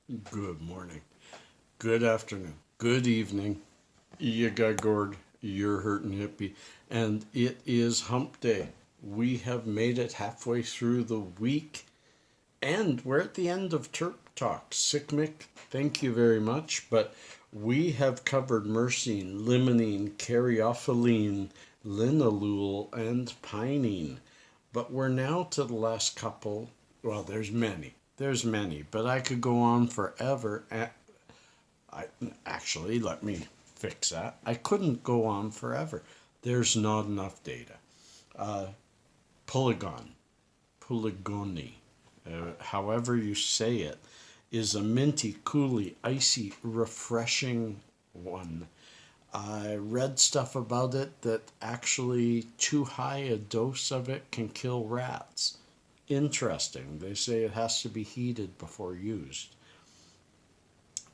Good morning, good afternoon, good evening. You got gourd, you're hurting hippie, and it is hump day. We have made it halfway through the week, and we're at the end of Terp Talk. Sick Mick, thank you very much, but we have covered myrcene, limonene, caryophyllene, linalool, and pinene. But we're now to the last couple. Well, there's many, but I could go on forever. I actually let me fix that. I couldn't go on forever. There's not enough data. Uh, Polygon, polygony, however you say it, is a minty, cooly, icy, refreshing one. I read stuff about it that actually too high a dose of it can kill rats. Interesting. They say it has to be heated before used.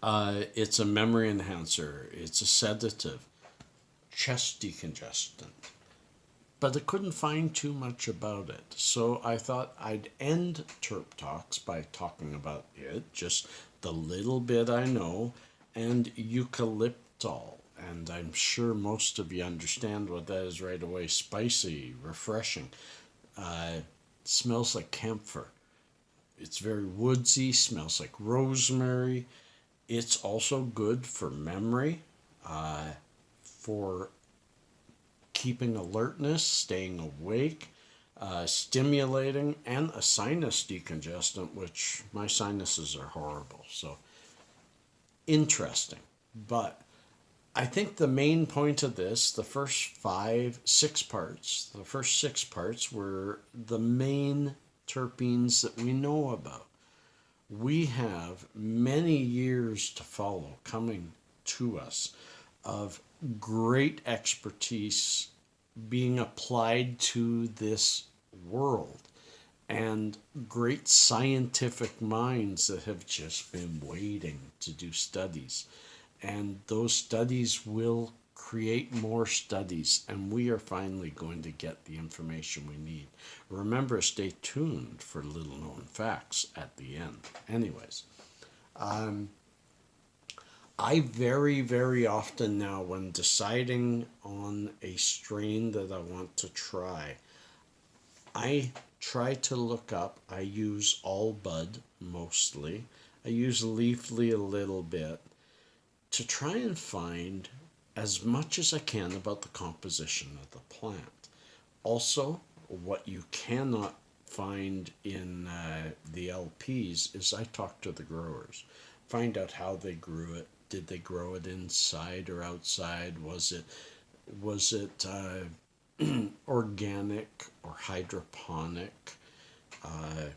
It's a memory enhancer, it's a sedative, chest decongestant. But I couldn't find too much about it. So I thought I'd end Terp Talks by talking about it, just the little bit I know, and eucalyptol. And I'm sure most of you understand what that is right away. Spicy, refreshing. Uh, Smells like camphor. It's very woodsy, smells like rosemary. It's also good for memory, for keeping alertness, staying awake, stimulating, and a sinus decongestant, which my sinuses are horrible. So interesting. But I think the main point of this, the first six parts were the main terpenes that we know about. We have many years to follow coming to us of great expertise being applied to this world and great scientific minds that have just been waiting to do studies. And those studies will create more studies, and we are finally going to get the information we need. Remember, stay tuned for little known facts at the end. Anyways, um, I very, very often now, when deciding on a strain that I want to try, I try to look up. I use all bud mostly. I use leafly a little bit to try and find as much as I can about the composition of the plant. Also, what you cannot find in the LPs is I talk to the growers, find out how they grew it. Did they grow it inside or outside? Was it organic or hydroponic? Uh,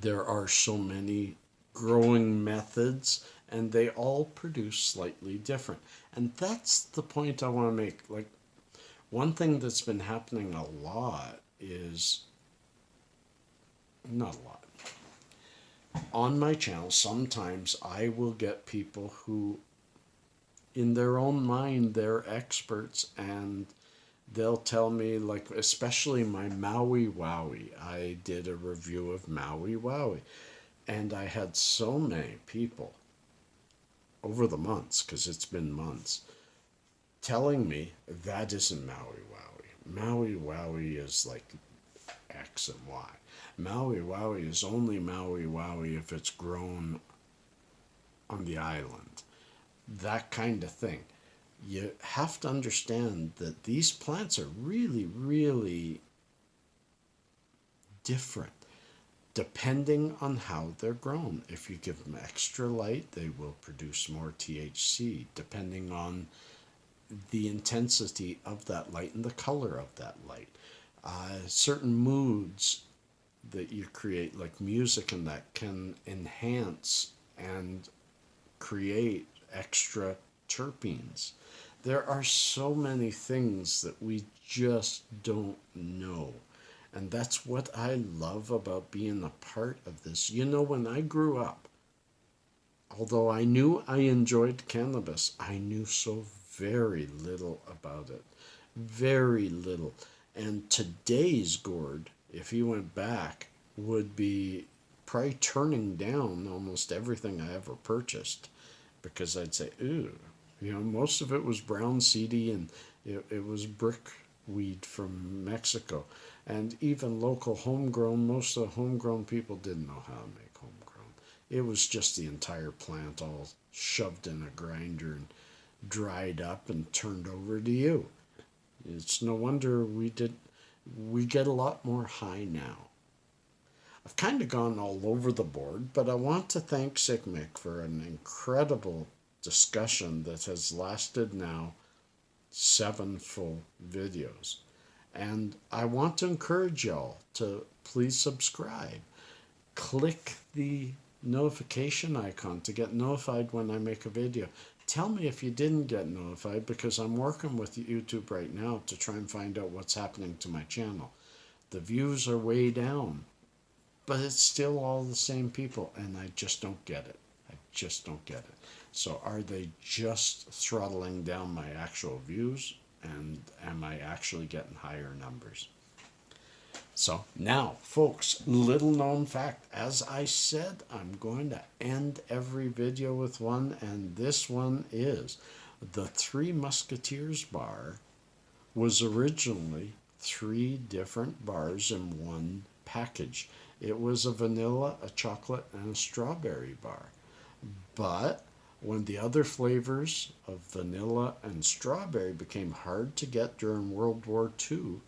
there are so many growing methods, and they all produce slightly different. And that's the point I want to make. Like, one thing that's been happening a lot is, not a lot, on my channel, sometimes I will get people who, in their own mind, they're experts, and they'll tell me, like, especially my Maui Wowie. I did a review of Maui Wowie, and I had so many people over the months, because it's been months, telling me that isn't Maui Wowie. Maui Wowie is like X and Y. Maui Wowie is only Maui Wowie if it's grown on the island. That kind of thing. You have to understand that these plants are really, really different depending on how they're grown. If you give them extra light, they will produce more THC, depending on the intensity of that light and the color of that light. Certain moods that you create, like music and that, can enhance and create extra terpenes. There are so many things that we just don't know. And that's what I love about being a part of this. You know, when I grew up, although I knew I enjoyed cannabis, I knew so very little about it. Very little. And today's gourd, if you went back, would be probably turning down almost everything I ever purchased because I'd say, ooh, most of it was brown seedy, and it was brickweed from Mexico. And even local homegrown, most of the homegrown people didn't know how to make homegrown. It was just the entire plant all shoved in a grinder and dried up and turned over to you. It's no wonder we get a lot more high now. I've kind of gone all over the board, but I want to thank Sick Mick for an incredible discussion that has lasted now 7 full videos. And I want to encourage y'all to please subscribe. Click the notification icon to get notified when I make a video. Tell me if you didn't get notified, because I'm working with YouTube right now to try and find out what's happening to my channel. The views are way down, but it's still all the same people, and I just don't get it. I just don't get it. So are they just throttling down my actual views, and am I actually getting higher numbers? So now, folks, little known fact. As I said, I'm going to end every video with one, and this one is the Three Musketeers bar was originally 3 different bars in one package. It was a vanilla, a chocolate, and a strawberry bar. But when the other flavors of vanilla and strawberry became hard to get during World War II,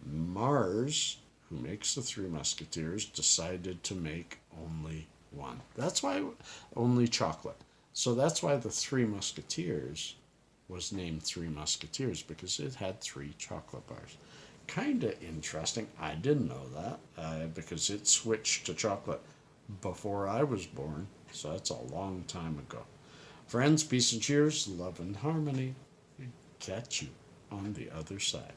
Mars, who makes the Three Musketeers, decided to make only one. That's why only chocolate. So that's why the Three Musketeers was named Three Musketeers, because it had 3 chocolate bars. Kind of interesting. I didn't know that because it switched to chocolate before I was born. So that's a long time ago. Friends, peace and cheers, love and harmony. Catch you on the other side.